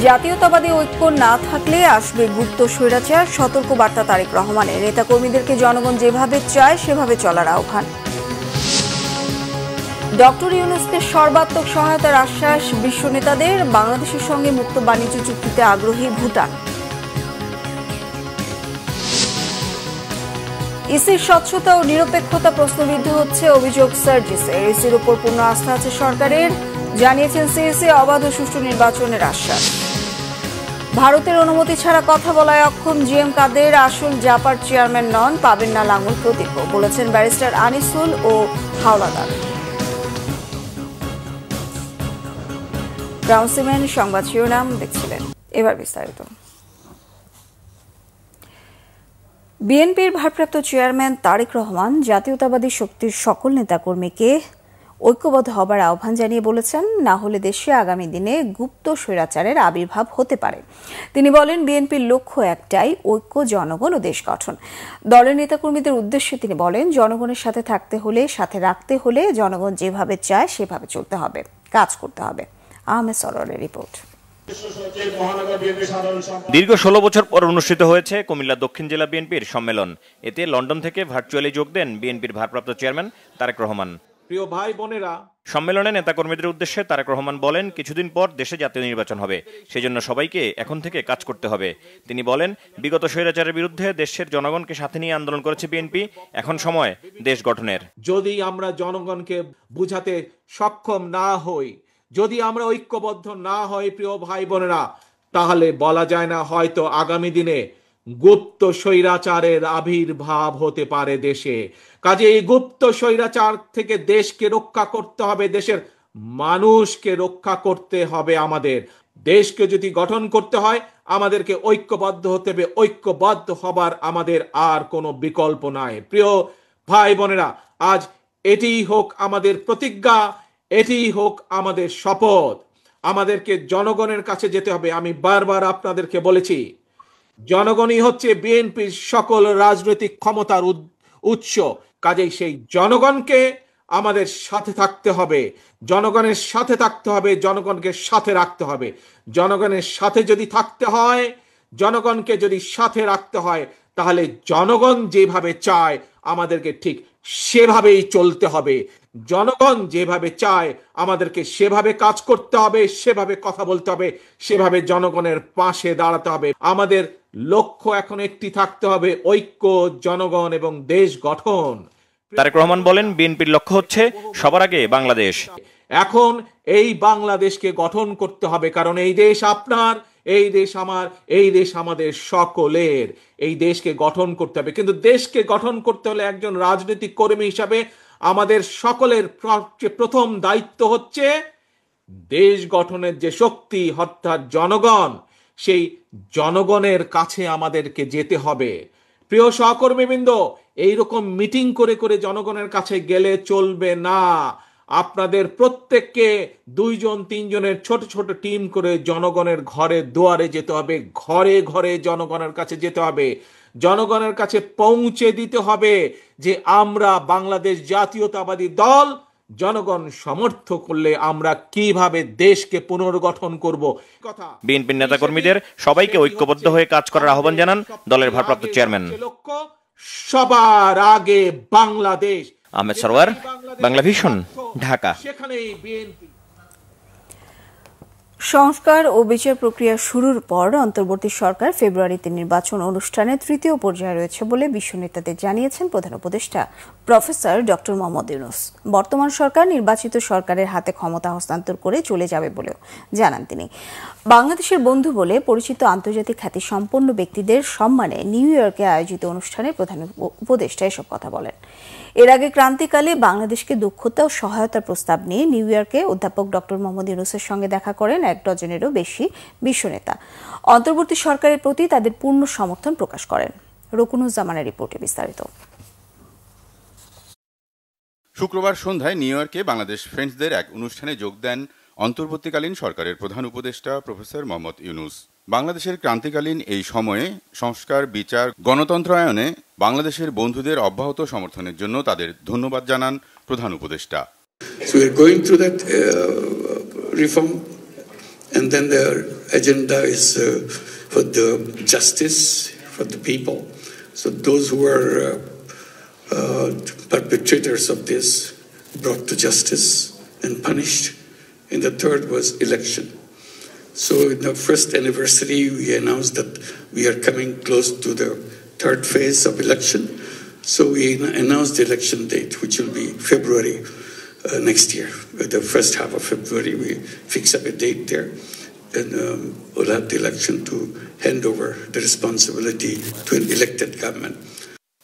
জাতীয়তাবাদী ঐক্য না থাকলে আসবে গুপ্ত স্বৈরাচার, সতর্ক বার্তা তারেক রহমানের। নেতাকর্মীদেরকে জনগণ যেভাবে চায় সেভাবে চলার আহ্বান। ডক্টর ইউনূসকে সর্বাত্মক সহায়তার আশ্বাস বিশ্ব নেতাদের। বাংলাদেশের সঙ্গে মুক্ত বাণিজ্য চুক্তিতে আগ্রহী ভুটান। ইসির স্বচ্ছতা ও নিরপেক্ষতা প্রশ্নবিদ্ধ হচ্ছে, অভিযোগ সার্জিসের। ইসির উপর পূর্ণ আস্থা আছে সরকারের, জানিয়েছেন সিএসি। অবাধ ও সুষ্ঠু নির্বাচনের আশ্বাস। ভারতের অনুমতি ছাড়া কথা বলায় অক্ষম জিএম কাদের। আসল জাপার চেয়ারম্যান নন, পাবেন না লাঙ্গল প্রতীক, বলেছেন ব্যারিস্টার আনিসুল ও হাওলাদার। গ্রাউন্ড সিমেন্ট সংবাদ শিরোনাম দেখছিলেন, এবার বিস্তারিত। বিএনপির ভারপ্রাপ্ত চেয়ারম্যান তারেক রহমান জাতীয়তাবাদী শক্তির সকল নেতাকর্মীকে ঐক্যবদ্ধ হবার আহ্বান জানিয়ে বলেছেন, না হলে দেশে আগামী দিনে গুপ্ত স্বৈরাচারের আবির্ভাব হতে পারে। তিনি বলেন, বিএনপির লক্ষ্য একটাই, ঐক্য, জনগণ ও দেশ গঠন। দলের নেতাকর্মীদের উদ্দেশ্যে তিনি বলেন, জনগণের সাথে থাকতে হলে, সাথে রাখতে হলে জনগণ যেভাবে চায় সেভাবে চলতে হবে, কাজ করতে হবে। আহমেদ সরোয়ারের রিপোর্ট। দীর্ঘ 16 বছর পর অনুষ্ঠিত হয়েছে কুমিল্লা দক্ষিণ জেলা বিএনপির সম্মেলন। এতে লন্ডন থেকে ভার্চুয়ালি যোগ দেন বিএনপির ভারপ্রাপ্ত চেয়ারম্যান তারেক রহমান। প্রিয় ভাই বোনেরা, সম্মেলনে নেতাকর্মীদের উদ্দেশ্যে তারেক রহমান বলেন, কিছুদিন পর দেশে জাতীয় নির্বাচন হবে, সেজন্য সবাইকে এখন থেকে কাজ করতে হবে। তিনি বলেন, বিগত স্বৈরাচারের বিরুদ্ধে দেশের জনগণকে সাথে নিয়ে আন্দোলন করেছে বিএনপি, এখন সময় দেশ গঠনের। যদি আমরা জনগণকে বুঝাতে সক্ষম না হই, যদি আমরা ঐক্যবদ্ধ না হই প্রিয় ভাই বোনেরা, তাহলে বলা যায় না হয়তো আগামী দিনে গুপ্ত স্বৈরাচারের আবির্ভাব হতে পারে দেশে। কাজে এই গুপ্ত স্বৈরাচার থেকে দেশকে রক্ষা করতে হবে, দেশের মানুষকে রক্ষা করতে হবে। আমাদের দেশকে যদি গঠন করতে হয় আমাদেরকে ঐক্যবদ্ধ হতে হবে। ঐক্যবদ্ধ হবার আমাদের আর কোনো বিকল্প নাই। প্রিয় ভাই বোনেরা, আজ এটিই হোক আমাদের প্রতিজ্ঞা, এটিই হোক আমাদের শপথ। আমাদেরকে জনগণের কাছে যেতে হবে। আমি বারবার আপনাদেরকে বলেছি, জনগণই হচ্ছে বিএনপির সকল রাজনৈতিক ক্ষমতার উৎস। কাজেই সেই জনগণকে আমাদের সাথে থাকতে হবে, জনগণের সাথে থাকতে হবে, জনগণকে সাথে রাখতে হবে। জনগণের সাথে যদি থাকতে হয়, জনগণকে যদি সাথে রাখতে হয়, তাহলে জনগণ যেভাবে চায় আমাদেরকে ঠিক সেভাবেই চলতে হবে। জনগণ যেভাবে চায় আমাদেরকে সেভাবে কাজ করতে হবে, সেভাবে কথা বলতে হবে, সেভাবে জনগণের পাশে দাঁড়াতে হবে। আমাদের লক্ষ্য এখন একটি থাকতে হবে, ঐক্য, জনগণ এবং দেশ গঠন। তারেক রহমান বলেন, বিএনপির লক্ষ্য হচ্ছে সবার আগে বাংলাদেশ। এখন এই বাংলাদেশকে গঠন করতে হবে, কারণ এই দেশ আপনার, এই দেশ আমার, এই দেশ আমাদের সকলের। এই দেশকে গঠন করতে হবে, কিন্তু দেশকে গঠন করতে হলে একজন রাজনৈতিক কর্মী হিসাবে আমাদের সকলের প্রথম দায়িত্ব হচ্ছে দেশ গঠনের যে শক্তি অর্থাৎ জনগণ, সেই জনগণের কাছে আমাদেরকে যেতে হবে। প্রিয় সহকর্মীবৃন্দ, এইরকম মিটিং করে করে জনগণের কাছে গেলে চলবে না। আপনাদের প্রত্যেককে 2 জন 3 জনের ছোট ছোট টিম করে জনগণের ঘরে দুয়ারে যেতে হবে, ঘরে ঘরে জনগণের কাছে যেতে হবে, জনগণের কাছে পৌঁছে দিতে হবে যে আমরা বাংলাদেশ জাতীয়তাবাদী দল, জনগণ সমর্থ করলে আমরা কিভাবে দেশকে পুনর্গঠন করব। বিএনপির নেতাকর্মীদের সবাইকে ঐক্যবদ্ধ হয়ে কাজ করার আহ্বান জানান দলের ভারপ্রাপ্ত চেয়ারম্যান। সবার আগে বাংলাদেশ। আহমেদ সরোয়ার, বাংলা ভিশন, ঢাকা। সেখানেই বিএনপি। সংস্কার ও বিচার প্রক্রিয়া শুরুর পর অন্তর্বর্তী সরকার ফেব্রুয়ারিতে নির্বাচন অনুষ্ঠানে 3য় পর্যায়ে রয়েছে বলে বিশ্ব নেতাদের জানিয়েছেন প্রধান উপদেষ্টা প্রফেসর ডক্টর মোহাম্মদ ইউনূস। বর্তমান সরকার নির্বাচিত সরকারের হাতে ক্ষমতা হস্তান্তর করে চলে যাবে বলেও জানান তিনি। বাংলাদেশের বন্ধু বলে পরিচিত আন্তর্জাতিক খ্যাতিসম্পন্ন ব্যক্তিদের সম্মানে নিউ ইয়র্কে আয়োজিত অনুষ্ঠানে প্রধান উপদেষ্টা এসব কথা বলেন। এর আগে ক্রান্তিকালে বাংলাদেশকে দক্ষতা ও সহায়তার প্রস্তাব নিয়ে নিউ ইয়র্কে অধ্যাপক ডক্টর মোহাম্মদ ইউনূসের সঙ্গে দেখা করেন 1 ডজনেরও বেশি বিশ্ব নেতা। অন্তর্বর্তী সরকারের প্রতি তাদের পূর্ণ সমর্থন প্রকাশ করেন। রকুনুজ্জামানের রিপোর্টে বিস্তারিত। শুক্রবার সন্ধ্যায় নিউ ইয়র্কে বাংলাদেশ ফ্রেন্ডসদের এক অনুষ্ঠানে যোগ দেন অন্তর্বর্তীকালীন সরকারের প্রধান উপদেষ্টা প্রফেসর মোহাম্মদ ইউনূস। বাংলাদেশের ক্রান্তিকালীন এই সময়ে সংস্কার, বিচার, গণতন্ত্রায়নে বাংলাদেশের বন্ধুদের অব্যাহত সমর্থনের জন্য তাদের ধন্যবাদ জানান প্রধান উপদেষ্টা। So we're going through that reform, and then there are agenda is for the justice for the people. So those who are perpetrators of this brought to justice and punished. And the third was election. So in the first anniversary, we announced that we are coming close to the third phase of election. So we announced the election date, which will be February next year. The first half of February, we fix up a date there. And we'll have the election to hand over the responsibility to an elected government.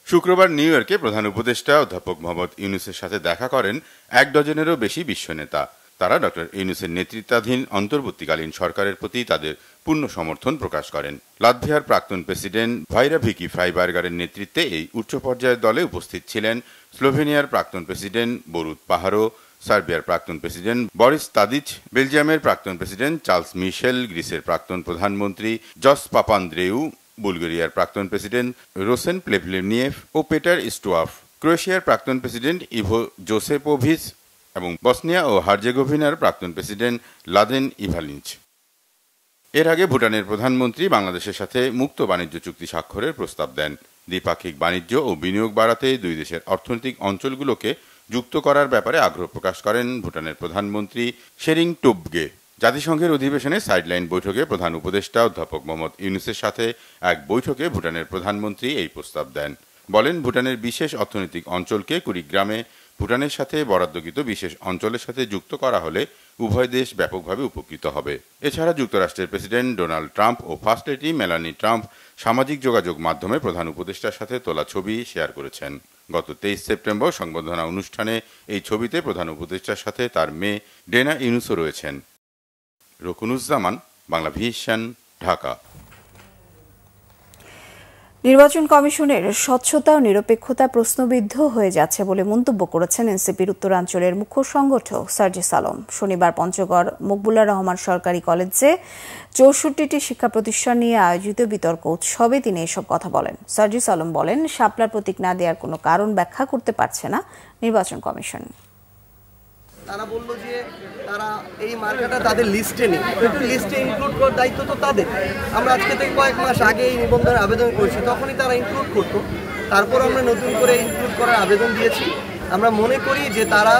শুক্রবার new ইয়র্কে প্রধান উপদেষ্টা অধ্যাপক মোহাম্মদ ইউনূসের সাথে দেখা করেন ১ ডজনেরও বেশি বিশ্ব নেতা। তারা ডক্টর ইউনূসের নেতৃত্বাধীন অন্তর্বর্তীকালীন সরকারের প্রতি তাদের পূর্ণ সমর্থন প্রকাশ করেন। লাতভিয়ার প্রাক্তন প্রেসিডেন্ট ভাইরা ভিকি ফ্রাইবার্গারের নেতৃত্বে এই উচ্চ পর্যায়ের দলে উপস্থিত ছিলেন স্লোভেনিয়ার প্রাক্তন প্রেসিডেন্ট বরুত পাহারো, সার্বিয়ার প্রাক্তন প্রেসিডেন্ট বরিস তাদিচ, বেলজিয়ামের প্রাক্তন প্রেসিডেন্ট চার্লস মিশেল, গ্রিসের প্রাক্তন প্রধানমন্ত্রী জস পাপান্দ্রেউ, বুলগেরিয়ার প্রাক্তন প্রেসিডেন্ট রোসেন প্লেভলেনিয়েভ ও পেটার স্টুয়াফ, ক্রোয়েশিয়ার প্রাক্তন প্রেসিডেন্ট ইভো জোসেপোভিচ এবং বসনিয়া ও হার্জেগোভিনার প্রাক্তন প্রেসিডেন্ট লাদেন ইভালিঞ্চ। এর আগে ভুটানের প্রধানমন্ত্রী বাংলাদেশের সাথে মুক্ত বাণিজ্য চুক্তি স্বাক্ষরের প্রস্তাব দেন। দ্বিপাক্ষিক বাণিজ্য ও বিনিয়োগ বাড়াতে দুই দেশের অর্থনৈতিক অঞ্চলগুলোকে যুক্ত করার ব্যাপারে আগ্রহ প্রকাশ করেন ভুটানের প্রধানমন্ত্রী শেরিং টুবগে। জাতিসংঘের অধিবেশনে সাইডলাইন বৈঠকে প্রধান উপদেষ্টা অধ্যাপক মোহাম্মদ ইউনূসের সাথে এক বৈঠকে ভুটানের প্রধানমন্ত্রী এই প্রস্তাব দেন। বলেন, ভুটানের বিশেষ অর্থনৈতিক অঞ্চলকে কুড়িগ্রামে ভুটানের সাথে বরাদ্দকৃত বিশেষ অঞ্চলের সাথে যুক্ত করা হলে উভয় দেশ ব্যাপকভাবে উপকৃত হবে। এছাড়া যুক্তরাষ্ট্রের প্রেসিডেন্ট ডোনাল্ড ট্রাম্প ও ফার্স্ট লেডি মেলানি ট্রাম্প সামাজিক যোগাযোগ মাধ্যমে প্রধান উপদেষ্টার সাথে তোলা ছবি শেয়ার করেছেন। গত 23 সেপ্টেম্বর সংবর্ধনা অনুষ্ঠানে এই ছবিতে প্রধান উপদেষ্টার সাথে তার মেয়ে ডেনা ইউনূসও রয়েছেন। রকুনুজ্জামান, বাংলা ভিশন, ঢাকা। নির্বাচন কমিশনের স্বচ্ছতা ও নিরপেক্ষতা প্রশ্নবিদ্ধ হয়ে যাচ্ছে বলে মন্তব্য করেছেন এনসিপির উত্তরাঞ্চলের মুখ্য সংগঠক সার্জিস আলম। শনিবার পঞ্চগড় মকবুলার রহমান সরকারি কলেজে ৬৪টি শিক্ষা প্রতিষ্ঠান নিয়ে আয়োজিত বিতর্ক উৎসবে তিনি এসব কথা বলেন। সার্জিস আলম বলেন, শাপলার প্রতীক না দেওয়ার কোনো কারণ ব্যাখ্যা করতে পারছে না নির্বাচন কমিশন। তারা বললো যে তারা এই মার্কাটা তাদের লিস্টে নেই, লিস্টে ইনক্লুড করার দায়িত্ব তো তাদের। আমরা আজকে থেকে কয়েক মাস আগে এই নিবন্ধনের আবেদন করেছি, তখনই তারা ইনক্লুড করতো। তারপর আমরা নতুন করে ইনক্লুড করার আবেদন দিয়েছি। আমরা মনে করি যে তারা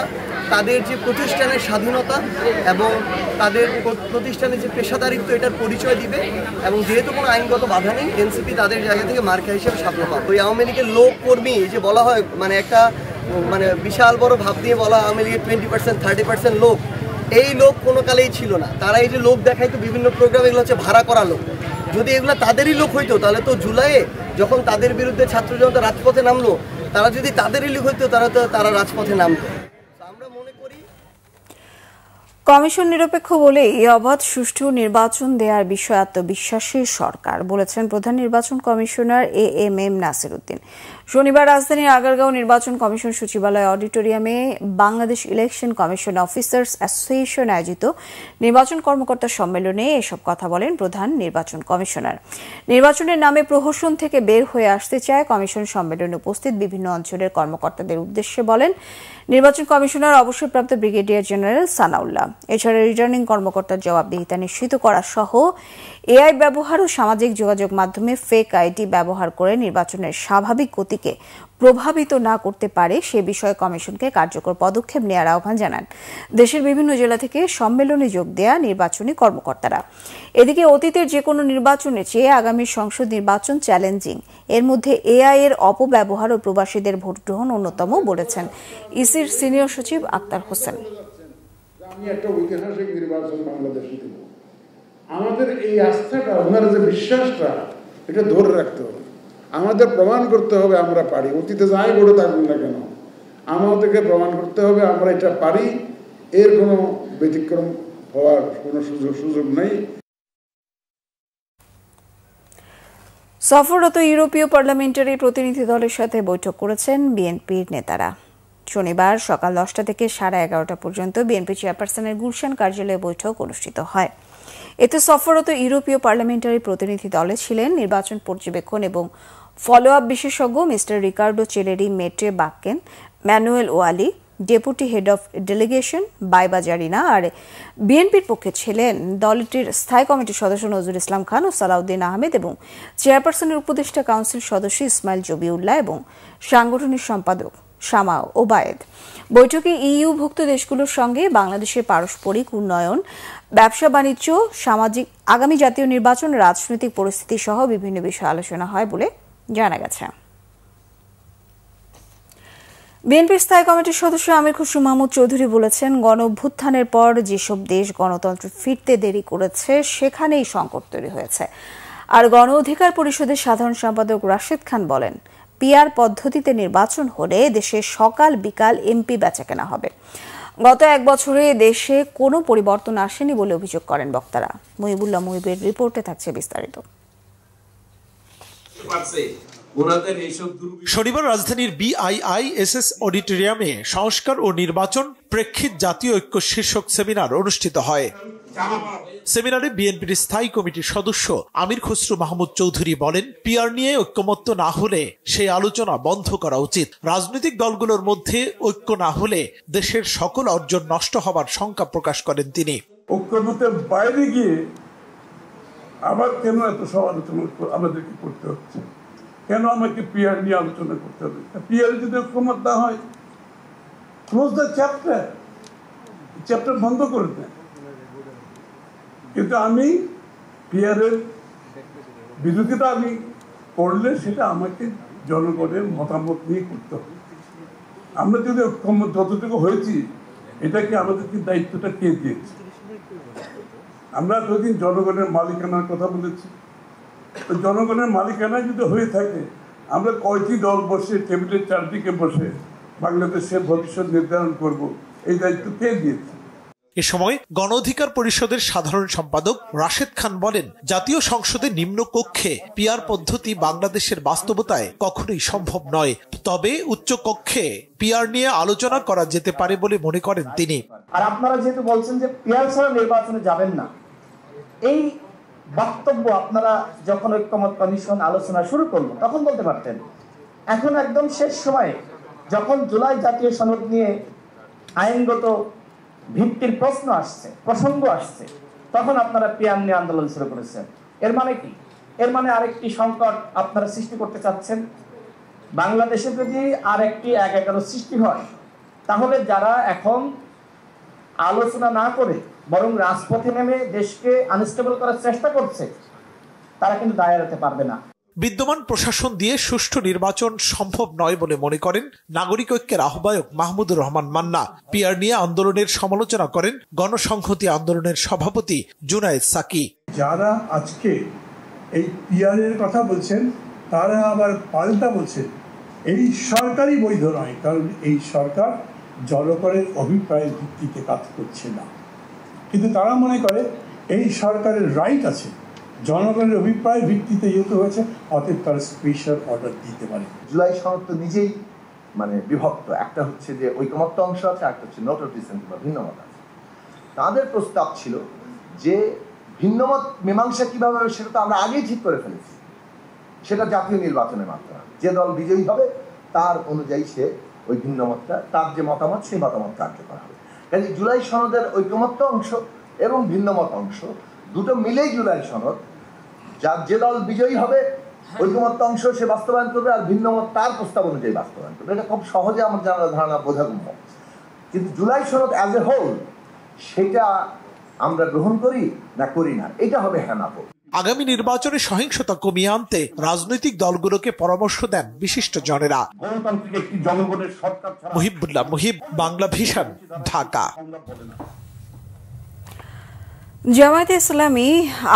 তাদের যে প্রতিষ্ঠানের স্বাধীনতা এবং তাদের প্রতিষ্ঠানের যে পেশাদারিত্ব এটার পরিচয় দিবে, এবং যেহেতু কোনো আইনগত বাধা নেই, এনসিপি তাদের জায়গা থেকে মার্কা হিসেবে শাপলা পাবে। ওই আওয়ামী লীগের লোক কর্মী যে বলা হয়, মানে একটা বিশাল বড় ভাব দিয়ে বলা আওয়ামী লীগের 20% 30% লোক, এই লোক কোনো কালেই ছিল না। তারা এই যে লোক দেখাইতো বিভিন্ন প্রোগ্রাম, এগুলো হচ্ছে ভাড়া করা লোক। যদি এগুলো তাদেরই লোক হইতো তাহলে তো জুলাইয়ে যখন তাদের বিরুদ্ধে ছাত্র জনতা রাজপথে নামলো, তারা যদি তাদেরই লোক হইতো তারা রাজপথে নামতো। আমরা মনে করি কমিশন নিরপেক্ষ বলে এই অবাধ সুষ্ঠু নির্বাচন দেওয়ার বিষয়ে আত্মবিশ্বাসী সরকার, বলেছেন প্রধান নির্বাচন কমিশনার এএমএম নাসির উদ্দিন। শনিবার রাজধানীর আগারগাঁও নির্বাচন কমিশন সচিবালয় অডিটোরিয়ামে Bangladesh election commission officers association আয়োজিত নির্বাচন কর্মকর্তা সম্মেলনে এসব কথা বলেন প্রধান নির্বাচন কমিশনার। নির্বাচনের নামে প্রহসন থেকে বের হয়ে আসতে চায় কমিশন সম্মেলনে উপস্থিত বিভিন্ন অঞ্চলের কর্মকর্তাদের উদ্দেশ্যে বলেন নির্বাচন কমিশনার অবসরপ্রাপ্ত ব্রিগেডিয়ার জেনারেল সানাউল্লাহ। এছাড়া রিটার্নিং কর্মকর্তার জবাবদিহিতা নিশ্চিত করা সহ এআই ব্যবহার ও সামাজিক যোগাযোগ মাধ্যমে ফেক আইডি ব্যবহার করে নির্বাচনের স্বাভাবিক গতিকে প্রভাবিত না করতে পারে সে বিষয়ে কমিশনকে কার্যকর পদক্ষেপ নেওয়ার আহ্বান জানান দেশের বিভিন্ন জেলা থেকে সম্মেলনে যোগ দেয়া নির্বাচনী কর্মকর্তারা। এদিকে অতীতের যে কোনো নির্বাচনের চেয়ে আগামী সংসদ নির্বাচন চ্যালেঞ্জিং। এর মধ্যে এআই এর অপব্যবহার ও প্রবাসীদের ভোট গ্রহণ অন্যতম, বলেছেন ইসির সিনিয়র সচিব আক্তার হোসেন। আমি একটা ঐতিহাসিক নির্বাচন বাংলাদেশে দেব, আমাদের এই আস্থাটা, ওনার যে বিশ্বাসটা, এটা ধরে রাখতে হবে। আমাদের প্রমাণ করতে হবে আমরা পারি। অতীতে যাই গড়ে থাকুন না কেন, আমাদেরকে প্রমাণ করতে হবে আমরা এটা পারি। এর কোনো ব্যতিক্রম হওয়ার কোনো সুযোগ নেই। সফররত ইউরোপীয় পার্লামেন্টারি প্রতিনিধি দলের সাথে বৈঠক করেছেন বিএনপির নেতারা। শনিবার সকাল 10টা থেকে 11:30 পর্যন্ত বিএনপি চেয়ারপারসনের গুলশান কার্যালয়ে বৈঠক অনুষ্ঠিত হয়। এতে সফররত ইউরোপীয় পার্লামেন্টারি প্রতিনিধি দলে ছিলেন নির্বাচন পর্যবেক্ষণ এবং ফলো আপ বিশেষজ্ঞ mister Ricardo Chelleri Mette Bakken, Manuel Wally, deputy head of delegation Baiba Zarina. আর বিএনপির পক্ষে ছিলেন দলটির স্থায়ী কমিটির সদস্য নজরুল ইসলাম খান ও সালাউদ্দিন আহমেদ এবং চেয়ারপারসনের উপদেষ্টা কাউন্সিল সদস্য ইসমাইল জবিউল্লাহ এবং সাংগঠনিক সম্পাদক শামা ওবায়েদ। বৈঠকে ইইউভুক্ত দেশগুলোর সঙ্গে বাংলাদেশের পারস্পরিক উন্নয়ন, ব্যবসা বাণিজ্য, সামাজিক, আগামী জাতীয় নির্বাচন, রাজনৈতিক পরিস্থিতি সহ বিভিন্ন বিষয়ে আলোচনা হয় বলে জানা গেছে। বিএনপির স্থায়ী কমিটির সদস্য আমির খসরু মাহমুদ চৌধুরী বলেছেন, গণঅভ্যুত্থানের পর যেসব দেশ গণতন্ত্র ফিরতে দেরি করেছে সেখানেই সংকট তৈরি হয়েছে। আর গণ অধিকার পরিষদের সাধারণ সম্পাদক রাশেদ খান বলেন, পিআর পদ্ধতিতে নির্বাচন হলে দেশে সকাল বিকাল এমপি বেচাকেনা হবে। গত এক বছরে দেশে কোনো পরিবর্তন আসেনি বলে অভিযোগ করেন বক্তারা। মুহিবুল্লাহ মুহিবের রিপোর্টে থাকছে বিস্তারিত। শনিবার রাজধানীর বিআইআইএসএস অডিটোরিয়ামে সংস্কার ও নির্বাচন প্রেক্ষিত জাতীয় ঐক্য শীর্ষক সেমিনার অনুষ্ঠিত হয়। সেমিনারে বিএনপির স্থায়ী কমিটির সদস্য আমির খসরু মাহমুদ চৌধুরী বলেন, পিআর নিয়ে ঐক্যমত্য না হলে সেই আলোচনা বন্ধ করা উচিত। রাজনৈতিক দলগুলোর মধ্যে ঐক্য না হলে দেশের সকল অর্জন নষ্ট হবার শঙ্কা প্রকাশ করেন তিনি। ঐক্যমতের বাইরে গিয়ে আবার কেন এত সব আলোচনা আমাদেরকে করতে হচ্ছে? কেন আমাকে পিআর নিয়ে আলোচনা করতে হবে? পিআর যদি ঐক্যমত না হয়, ক্লোজ দ্য চ্যাপ্টার বন্ধ করে দেন। কিন্তু আমি পিআরের বিরোধিতা আমি করলে সেটা আমাকে জনগণের মতামত নিয়ে করতে হবে। আমরা যদি ঐক্যমত যতটুকু হয়েছি, এটাকে আমাদেরকে দায়িত্বটা কে দিয়েছে? আমরা এতদিন জনগণের মালিকানার কথা বলেছি। তো জনগণের মালিকানা যদি হয়ে থাকে, আমরা কয়টি দল বসে টেবিলের চারদিকে বসে বাংলাদেশের ভবিষ্যৎ নির্ধারণ করব, এই দায়িত্ব কে দিয়েছে? এ সময় গণ অধিকার পরিষদের সাধারণ সম্পাদক রাশেদ খান বলেন, জাতীয় সংসদের নিম্ন কক্ষে পিআর পদ্ধতি বাংলাদেশের বাস্তবতায় কখনোই সম্ভব নয়। তবে উচ্চ কক্ষে পিআর নিয়ে আলোচনা করা যেতে পারে বলে মনে করেন তিনি। আর আপনারা যেহেতু বলছেন যে পিআর ছাড়া নির্বাচনে যাবেন না, এই বক্তব্য আপনারা যখন ঐক্যমত কমিশন আলোচনা শুরু করলো তখন বলতে পারতেন। এখন একদম শেষ সময়ে যখন জুলাই জাতীয় সনদ নিয়ে আইনগত ভিত্তির প্রসঙ্গ আসছে, তখন আপনারা পিআর নিয়ে আন্দোলন শুরু করেছেন। এর মানে কি? এর মানে আরেকটি সংকট আপনারা সৃষ্টি করতে চাচ্ছেন। বাংলাদেশে যদি আরেকটি ১/১১ সৃষ্টি হয়, তাহলে যারা এখন আলোচনা না করে বরং রাজপথে নেমে দেশকে আনস্টেবল করার চেষ্টা করছে, তারা কিন্তু দায় এড়াতে পারবে না। বিদ্যমান প্রশাসন দিয়ে সুষ্ঠু নির্বাচন সম্ভব নয় বলে মনে করেন নাগরিক ঐক্যের আহ্বায়ক মাহমুদুর রহমান মান্না। পিআর নিয়ে আন্দোলনের সমালোচনা করেন গণসংহতি আন্দোলনের সভাপতি জুনায়েদ সাকি। যারা আজকে এই পিআর এর কথা বলছেন, তারা আবার পাল্টা বলছেন এই সরকারই বৈধ নয়, কারণ এই সরকার জনগণের অভিপ্রায়ের ভিত্তিতে কাজ করছে না। কিন্তু তারা মনে করে এই সরকারের রাইট আছে, জনগণের অভিপ্রায় ভিত্তিতে যেহেতু হয়েছে, অতএব তারা স্পেশাল অর্ডার দিতে পারে। জুলাই সনদ তো নিজেই বিভক্ত। একটা হচ্ছে যে ঐকমত্য অংশ আছে, একটা হচ্ছে নোট অফ ডিসেন্ট বা ভিন্নমত আছে। তাদের প্রস্তাব ছিল যে ভিন্নমত মীমাংসা কিভাবে হবে সেটা তো আমরা আগেই ঠিক করে ফেলেছি। সেটা জাতীয় নির্বাচনের মাধ্যমে যে দল বিজয়ী হবে তার অনুযায়ী সে ওই ভিন্নমতটা, তার যে মতামত সেই মতামত কার্যকর হবে। কাজে জুলাই সনদের ঐকমত্য অংশ এবং ভিন্নমত অংশ দুটো মিলেই জুলাই সনদ। যে দল বিজয়ী হবে ঐকমত্য অংশ সে বাস্তবায়ন করবে, আর ভিন্নমত তার প্রস্তাব অনুযায়ী বাস্তবায়ন করবে। এটা খুব সহজে আমার ধারণা বোঝাগম্য। কিন্তু জুলাই সনদ অ্যাজ এ হোল সেটা আমরা গ্রহণ করি না করি না, এটা হবে হ্যাঁ না। আগামী নির্বাচনে সহিংসতা কমিয়ে আনতে রাজনৈতিক দলগুলোকে পরামর্শ দেন বিশিষ্ট জনেরা। মুহিবুল্লাহ মুহিব, বাংলা ভিশন, ঢাকা। জামায়াতে ইসলামী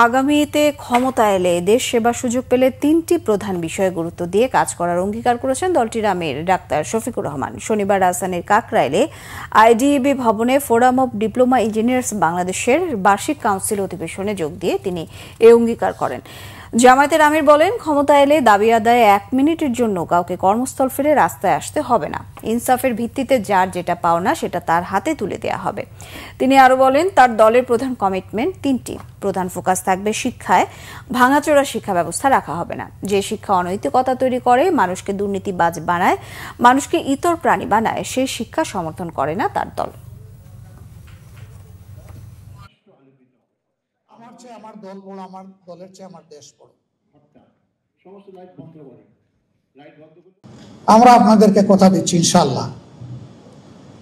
আগামীতে ক্ষমতা এলে দেশ সেবার সুযোগ পেলে 3টি প্রধান বিষয়ে গুরুত্ব দিয়ে কাজ করার অঙ্গীকার করেছেন দলটির আমির ডাক্তার শফিকুর রহমান। শনিবার রাজধানীর কাকরাইলে আইডিইবি ভবনে ফোরাম অব ডিপ্লোমা ইঞ্জিনিয়ার্স বাংলাদেশের বার্ষিক কাউন্সিল অধিবেশনে যোগ দিয়ে তিনি এই অঙ্গীকার করেন। জামায়াতের আমির বলেন, ক্ষমতা এলে দাবি আদায়ে 1 মিনিটের জন্য কাউকে কর্মস্থল ফেলে রাস্তায় আসতে হবে না। ইনসাফের ভিত্তিতে যার যেটা পাওনা সেটা তার হাতে তুলে দেওয়া হবে। তিনি আরো বলেন, তার দলের প্রধান কমিটমেন্ট 3টি। প্রধান ফোকাস থাকবে শিক্ষায়। ভাঙাচোরা শিক্ষা ব্যবস্থা রাখা হবে না। যে শিক্ষা অনৈতিকতা তৈরি করে, মানুষকে দুর্নীতিবাজ বানায়, মানুষকে ইতর প্রাণী বানায়, সেই শিক্ষা সমর্থন করে না তার দল। আমার দল বড়, আমার দলের চেয়ে আমার দেশ বড়। আমরা আপনাদেরকে কথা দিচ্ছি, ইনশাআল্লাহ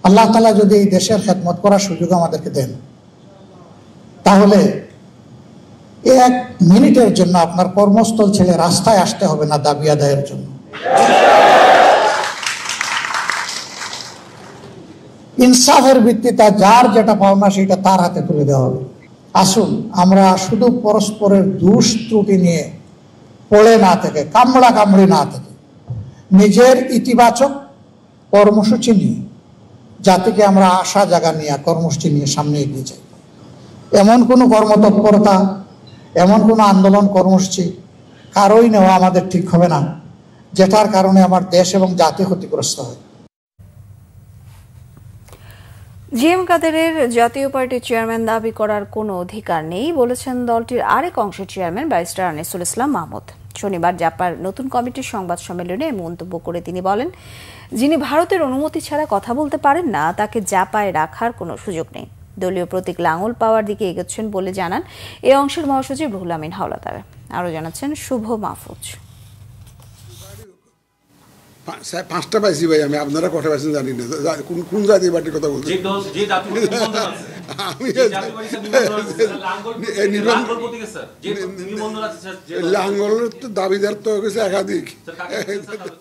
আল্লাহ তাআলা যদি এই দেশের খেদমত করার সুযোগ আমাদেরকে দেন, তাহলে 1 মিনিটের জন্য আপনার কর্মস্থল ছেড়ে রাস্তায় আসতে হবে না দাবি আদায়ের জন্য। ইনসাফের ভিত্তিতে যার যেটা পাওনা সেটা তার হাতে তুলে দেওয়া হবে। আসুন আমরা শুধু পরস্পরের দোষ ত্রুটি নিয়ে পড়ে না থেকে, কামড়া কামড়ি না থেকে, নিজের ইতিবাচক কর্মসূচি নিয়ে জাতিকে আমরা আশা জাগা নিয়ে কর্মসূচি নিয়ে সামনে এগিয়ে যাই। এমন কোনো কর্মতৎপরতা, এমন কোনো আন্দোলন কর্মসূচি কারোই নেওয়া আমাদের ঠিক হবে না, যেটার কারণে আমার দেশ এবং জাতি ক্ষতিগ্রস্ত হয়। জিএম কাদেরের জাতীয় পার্টির চেয়ারম্যান দাবি করার কোনো অধিকার নেই বলেছেন দলটির আরেক অংশের চেয়ারম্যান ব্যারিস্টার আনিসুল ইসলাম মাহমুদ। শনিবার জাপার নতুন কমিটির সংবাদ সম্মেলনে মন্তব্য করে তিনি বলেন, যিনি ভারতের অনুমতি ছাড়া কথা বলতে পারেন না, তাকে জাপায় রাখার কোনো সুযোগ নেই। দলীয় প্রতীক লাঙ্গল পাওয়ার দিকে এগোচ্ছেন বলে জানান এ অংশের মহাসচিব রুহুল আমিন হাওলাদার। আরও জানাচ্ছেন শুভ মাহফুজ। 5টা পাইছি ভাই, আমি আপনারা কটা পাইছেন জানি না, কোন জাতীয় পার্টির কথা বলছেন? লাঙ্গলের তো দাবিদার তো হয়েছে একাধিক।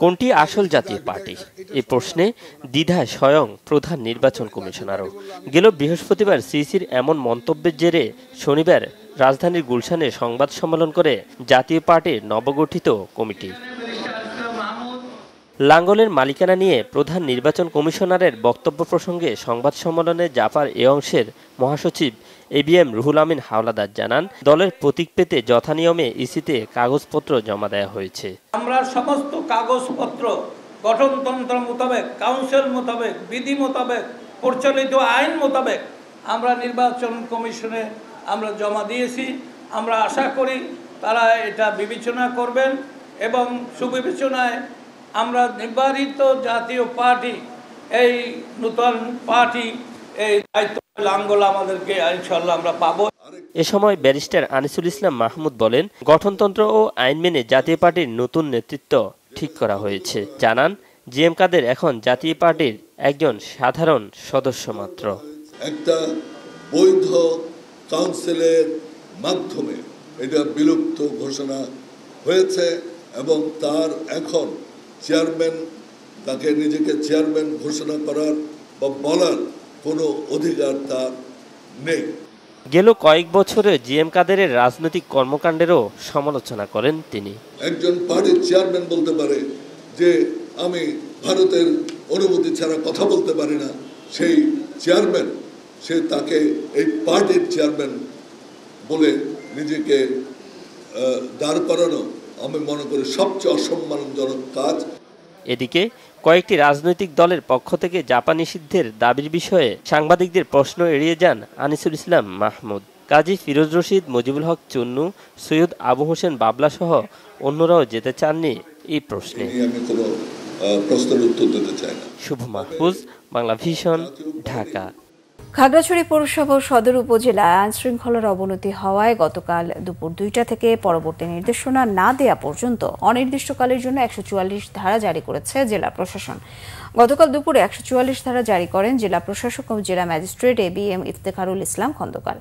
কোনটি আসল জাতীয় পার্টি এই প্রশ্নে দ্বিধায় স্বয়ং প্রধান নির্বাচন কমিশনারও। গেল বৃহস্পতিবার সিইসির এমন মন্তব্যের জেরে শনিবার রাজধানীর গুলশানে সংবাদ সম্মেলন করে জাতীয় পার্টির নবগঠিত কমিটি। লাঙ্গলের মালিকানা নিয়ে প্রধান নির্বাচন কমিশনারের বক্তব্য প্রসঙ্গে সংবাদ সম্মেলনে জাপার এ অংশের মহাসচিব এবিএম রুহুল আমিন হাওলাদার জানান, দলের প্রতীক পেতে যথানিয়মে ইসিতে কাগজপত্র জমা দেওয়া হয়েছে। আমরা সমস্ত কাগজপত্র গঠনতন্ত্র মোতাবেক, কাউন্সিল মোতাবেক, বিধি মোতাবেক, প্রচলিত আইন মোতাবেক আমরা নির্বাচন কমিশনে আমরা জমা দিয়েছি। আমরা আশা করি তারা এটা বিবেচনা করবেন এবং সুবিবেচনায় আমরা নির্বাচিত জাতীয় পার্টি, এই নতুন পার্টি, এই দায়িত্ব লাঙ্গল আমাদেরকে ইনশাআল্লাহ আমরা পাবো। এ সময় ব্যারিস্টার আনিসুল ইসলাম মাহমুদ বলেন, গঠনতন্ত্র ও আইন মেনে জাতীয় পার্টির নতুন নেতৃত্ব ঠিক করা হয়েছে। জানান, জিএম কাদের এখন জাতীয় পার্টির একজন সাধারণ সদস্য মাত্র। একটা বৈধ কাউন্সিলের মাধ্যমে এটা বিলুপ্ত ঘোষণা হয়েছে এবং তার এখন চেয়ারম্যান, তাকে নিজেকে চেয়ারম্যান ঘোষণা করার বা বলার কোনো অধিকার তার নেই। গেল কয়েক বছরে জিএম কাদেরের রাজনৈতিক কর্মকাণ্ডেরও সমালোচনা করেন তিনি। একজন পার্টির চেয়ারম্যান বলতে পারে যে আমি ভারতের অনুমতি ছাড়া কথা বলতে পারি না, সেই চেয়ারম্যান সে তাকে এই পার্টির চেয়ারম্যান বলে নিজেকে দাঁড় করানো আমি মনে করি সবচেয়ে অসম্মানজনক কাজ। এদিকে কয়েকটি রাজনৈতিক দলের পক্ষ থেকে জাপান নিষিদ্ধের দাবির বিষয়ে সাংবাদিকদের প্রশ্ন এড়িয়ে যান আনিসুল ইসলাম মাহমুদ। কাজী ফিরোজ রশিদ, মুজিবুল হক চুন্নু, সৈয়দ আবু হোসেন বাবলা সহ অন্যরাও যেতে চাননি এই প্রশ্নে। আমি কোনো প্রশ্নের উত্তর দিতে চাই না। শুভ মাহফুজ, বাংলা ভিশন, ঢাকা। খাগড়াছড়ি পৌরসভা সদর উপজেলায় আইনশৃঙ্খলার অবনতি হওয়ায় গতকাল দুপুর 2টা থেকে পরবর্তী নির্দেশনা না দেয়া পর্যন্ত অনির্দিষ্টকালের জন্য 144 ধারা জারি করেছে জেলা প্রশাসন। গতকাল দুপুরে 144 ধারা জারি করেন জেলা প্রশাসক ও জেলা ম্যাজিস্ট্রেট এবিএম ইফতেখারুল ইসলাম খন্দকার।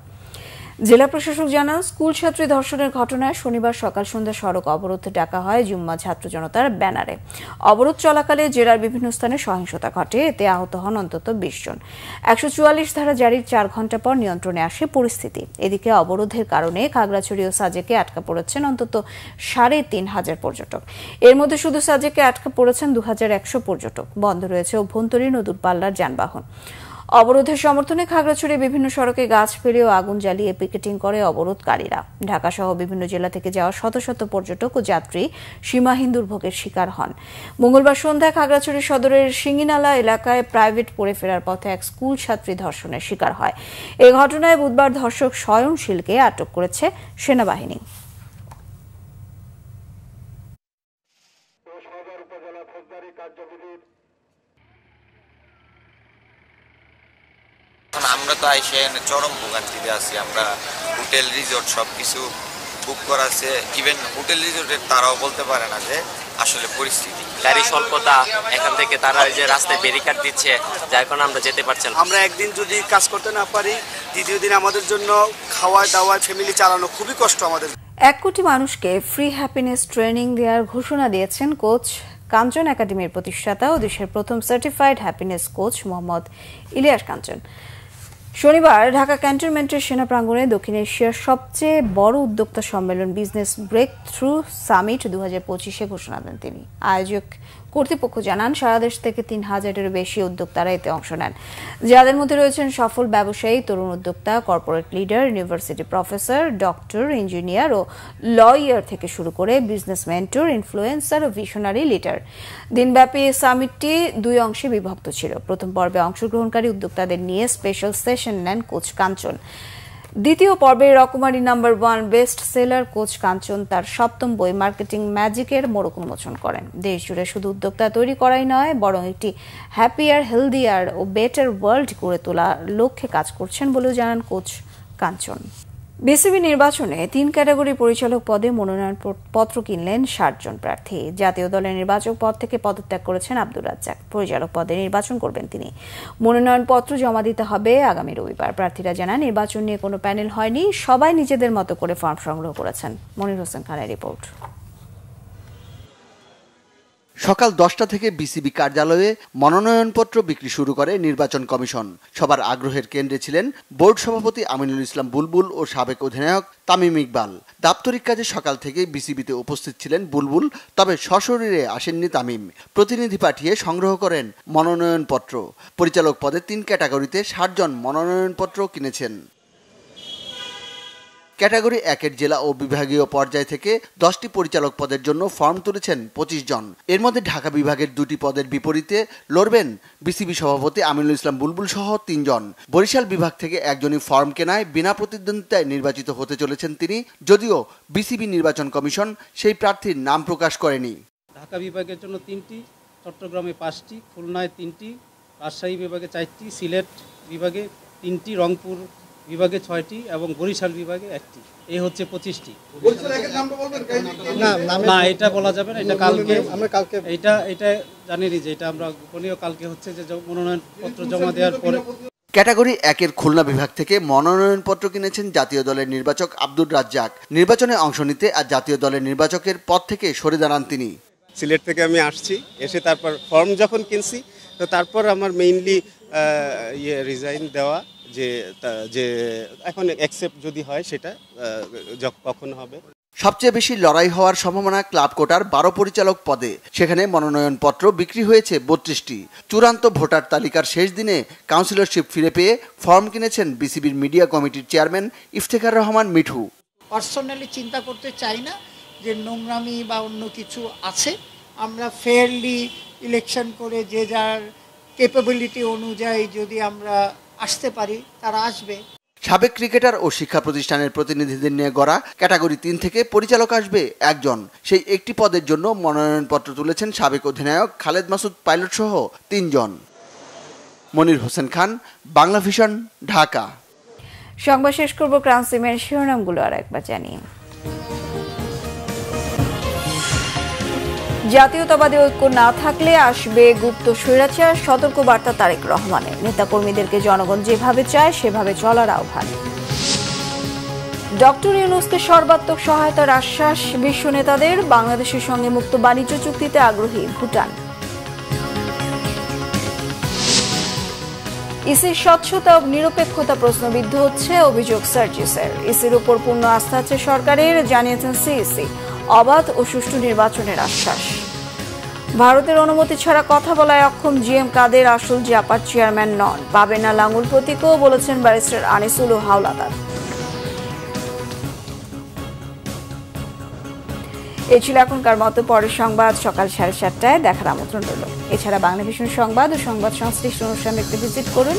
জেলা প্রশাসক জানান, স্কুল ছাত্রী ধর্ষণের ঘটনায় শনিবার সকাল সন্ধ্যা সড়ক অবরোধ ডাকা হয় জুম্মা ছাত্র জনতার ব্যানারে। অবরোধ চলাকালে জেলার বিভিন্ন স্থানে সহিংসতা ঘটে, এতে আহত হন অন্তত 20 জন। 144 ধারা জারির 4 ঘণ্টা পর নিয়ন্ত্রণে আসে পরিস্থিতি। এদিকে অবরোধের কারণে খাগড়াছড়ি ও সাজেকে আটকা পড়েছেন অন্তত 3500 পর্যটক। এর মধ্যে শুধু সাজেকে আটকা পড়েছেন 2100 পর্যটক। বন্ধ রয়েছে অভ্যন্তরীণ ও দূরপাল্লার যানবাহন। অবরোধের সমর্থনে খাগড়াছড়ির বিভিন্ন সড়কে গাছ ফেলে ও আগুন জ্বালিয়ে পিকেটিং করে অবরোধকারীরা। ঢাকা সহ বিভিন্ন জেলা থেকে যাওয়া শত শত পর্যটক ও যাত্রী সীমাহীন দুর্ভোগের শিকার হন। মঙ্গলবার সন্ধ্যায় খাগড়াছড়ি সদরের সিঙ্গিনালা এলাকায় প্রাইভেট পড়ে ফেরার পথে এক স্কুল ছাত্রী ধর্ষণের শিকার হয়। এই ঘটনায় বুধবার ধর্ষক স্বয়নশীলকে আটক করেছে সেনাবাহিনী। আমরা তো আইসে চরম ভোগান্তিতে আছি। আমরা হোটেল রিসোর্ট সবকিছু বুক করা আছে, ইভেন হোটেল রিসোর্টের তারাও বলতে পারে না যে আসলে পরিস্থিতি। গাড়ি স্বল্পতা, এখান থেকে তারা যে রাস্তায় ব্যারিকেড দিচ্ছে, যার কারণে আমরা যেতে পারছি না। আমরা একদিন যদি কাজ করতে না পারি, দ্বিতীয় দিন আমাদের জন্য খাওয়া দাওয়া ফ্যামিলি চালানো খুবই কষ্ট আমাদের। 1 কোটি মানুষকে ফ্রি হ্যাপিনেস ট্রেনিং দেওয়ার ঘোষণা দিয়েছেন কোচ কাঞ্চন একাডেমির প্রতিষ্ঠাতা ও দেশের প্রথম certified happiness coach Mohammad Ilias Kanchan. শনিবার ঢাকা ক্যান্টনমেন্টের সেনা প্রাঙ্গণে দক্ষিণ এশিয়ার সবচেয়ে বড় উদ্যোক্তা সম্মেলন বিজনেস ব্রেক থ্রু সামিট 2025 ঘোষণা দেন তিনি। আয়োজক কর্তৃপক্ষ জানান, সারা দেশ থেকে 3000-এরও বেশি উদ্যোক্তারা এতে অংশ নেন, যাদের মধ্যে রয়েছেন সফল ব্যবসায়ী, তরুণ উদ্যোক্তা, corporate leader, university professor, doctor, engineer ও লয়ার থেকে শুরু করে বিজনেস মেন্টর, ইনফ্লুয়েন্সার ও ভিশনারি লিডার। দিনব্যাপী সামিটটি 2 অংশে বিভক্ত ছিল। প্রথম পর্বে অংশগ্রহণকারী উদ্যোক্তাদের নিয়ে স্পেশাল সেশন নেন কোচ কাঞ্চন। দ্বিতীয় পর্বে রকমারি নাম্বার 1 বেস্ট সেলার কোচ কাঞ্চন তার 7ম বই মার্কেটিং ম্যাজিকের মোড়ক উন্মোচন করেন। দেশ জুড়ে শুধু উদ্যোক্তা তৈরি করাই নয়, বরং একটি হ্যাপিয়ার, হেলদিয়ার ও বেটার ওয়ার্ল্ড গড়ে তোলার লক্ষ্যে কাজ করছেন বলেও জানান কোচ কাঞ্চন। বিসিবি নির্বাচনে 3 ক্যাটাগরি পরিচালক পদে মনোনয়ন পত্র কিনলেন 60 জন প্রার্থী। জাতীয় দলের নির্বাচক পদ থেকে পদত্যাগ করেছেন আব্দুর রাজ্জাক। পরিচালক পদে নির্বাচন করবেন তিনি। মনোনয়ন পত্র জমা দিতে হবে আগামী রবিবার। প্রার্থীরা জানান, নির্বাচন নিয়ে কোনো প্যানেল হয়নি, সবাই নিজেদের মতো করে ফর্ম সংগ্রহ করেছেন। মনির হোসেন খানের রিপোর্ট। সকাল 10টা থেকে বিসিবি কার্যালয়ে মনোনয়নপত্র বিক্রি শুরু করে নির্বাচন কমিশন। সবার আগ্রহের কেন্দ্রে ছিলেন বোর্ড সভাপতি আমিনুল ইসলাম বুলবুল ও সাবেক অধিনায়ক তামিম ইকবাল। দাপ্তরিক কাজে সকাল থেকেই বিসিবিতে উপস্থিত ছিলেন বুলবুল, তবে সশরীরে আসেননি তামিম। প্রতিনিধি পাঠিয়ে সংগ্রহ করেন মনোনয়নপত্র। পরিচালক পদে 3 ক্যাটাগরিতে 60 জন মনোনয়নপত্র কিনেছেন। ক্যাটাগরি 1-এর জেলা ও বিভাগীয় পর্যায় থেকে 10টি পরিচালক পদের জন্য ফর্ম তুলেছেন 25 জন। এর মধ্যে ঢাকা বিভাগের 2টি পদের বিপরীতে লড়বেন বিসিবি সভাপতি আমিনুল ইসলাম বুলবুল সহ 3 জন। বরিশাল বিভাগ থেকে একজনই ফর্ম কেনায় বিনা প্রতিদ্বন্দ্বিতায় নির্বাচিত হতে চলেছেন তিনি, যদিও বিসিবি নির্বাচন কমিশন সেই প্রার্থীর নাম প্রকাশ করেনি। ঢাকা বিভাগের জন্য 3টি, চট্টগ্রামে 5টি, খুলনায় 3টি, রাজশাহী বিভাগে 4টি, সিলেট বিভাগে 3টি, রংপুর বিভাগে 6টি এবং বরিশাল বিভাগে 1টি। এই হচ্ছে 25টি। না, এটা বলা যাবে না। এটা কালকে এটা জানেনই যে এটা আমরা গোপনীয়। কালকে হচ্ছে যে মনোনয়নপত্র জমা দেওয়ার পরে। ক্যাটাগরি 1-এর খুলনা বিভাগ থেকে মনোনয়নপত্র কিনেছেন জাতীয় দলের নির্বাচক আব্দুর রাজ্জাক। নির্বাচনে অংশ নিতে আর জাতীয় দলের নির্বাচকের পদ থেকে সরে দাঁড়ান তিনি। সিলেট থেকে আমি আসছি, এসে তারপর ফর্ম যখন কিনছি, তো তারপর আমার মেইনলি রিজাইন দেওয়া, যে এখন অ্যাকসেপ্ট যদি হয় সেটা কখন হবে। সবচেয়ে বেশি লড়াই হওয়ার সম্ভাবনা ক্লাব কোটার 12 পরিচালক পদে। সেখানে মনোনয়নপত্র বিক্রি হয়েছে 32টি। চূড়ান্ত ভোটার তালিকার শেষ দিনে কাউন্সিলরশিপ ফিরে পেয়ে ফর্ম কিনেছেন বিসিবির মিডিয়া কমিটির চেয়ারম্যান ইফতেখার রহমান মিঠু। পার্সোনালি চিন্তা করতে চাই না যে নোংরামি বা অন্য কিছু আছে। আমরা ফেয়ারলি ইলেকশন করে যে যার ক্যাপাবিলিটি অনুযায়ী যদি আমরা আসতে পারি, তারা আসবে। সাবেক ক্রিকেটার ও শিক্ষা প্রতিষ্ঠানের প্রতিনিধিদের নিয়ে গড়া ক্যাটাগরি 3 থেকে পরিচালক আসবে 1 জন। সেই একটি পদের জন্য মনোনয়নপত্র তুলেছেন সাবেক অধিনায়ক খালেদ মাসুদ পাইলট সহ 3 জন। মনির হোসেন খান, বাংলা ভিশন, ঢাকা। সংবাদ শেষ করব ক্রান্সিমের শিরোনামগুলো আর একবার জানিয়ে। জাতীয়তাবাদী ঐক্য না থাকলে আসবে গুপ্ত স্বৈরাচার, সতর্ক বার্তা তারেক রহমানের। নেতাকর্মীদেরকে জনগণ যেভাবে চায় সেভাবে চলার আহ্বান। ডক্টর ইউনূসকে সর্বাত্মক সহায়তার আশ্বাস বিশ্ব নেতাদের। বাংলাদেশের সঙ্গে মুক্ত বাণিজ্য চুক্তিতে আগ্রহী ভুটান। ইসির স্বচ্ছতা ও নিরপেক্ষতা প্রশ্নবিদ্ধ হচ্ছে, অভিযোগ সার্জিসের। ইসির উপর পূর্ণ আস্থা আছে সরকারের, জানিয়েছেন সিইসি। অবাধ ও সুষ্ঠু নির্বাচনের আশ্বাস। ভারতের অনুমতি ছাড়া কথা বলায় অক্ষম জিএম কাদের আসল জাপার চেয়ারম্যান নন, পাবে না লাঙ্গুল প্রতীকও, বলেছেন ব্যারিস্টার আনিসুল হাওলাদার। এই ছিল এখনকার মতো। পরের সংবাদ সকাল 7:30টায় দেখার আমন্ত্রণ রইল। এছাড়া বাংলাভিশন সংবাদ ও সংবাদ সংশ্লিষ্ট অনুষ্ঠান দেখতে ভিজিট করুন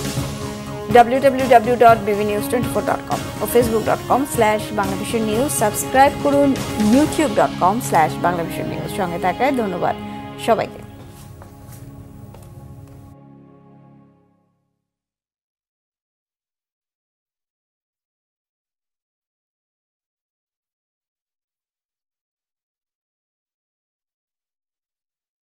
www.bbnews24.com ও facebook.com/banglavishnnews। সাবস্ক্রাইব করুন youtube.com/banglavishnnews। সঙ্গে থাকায় ধন্যবাদ সবাইকে।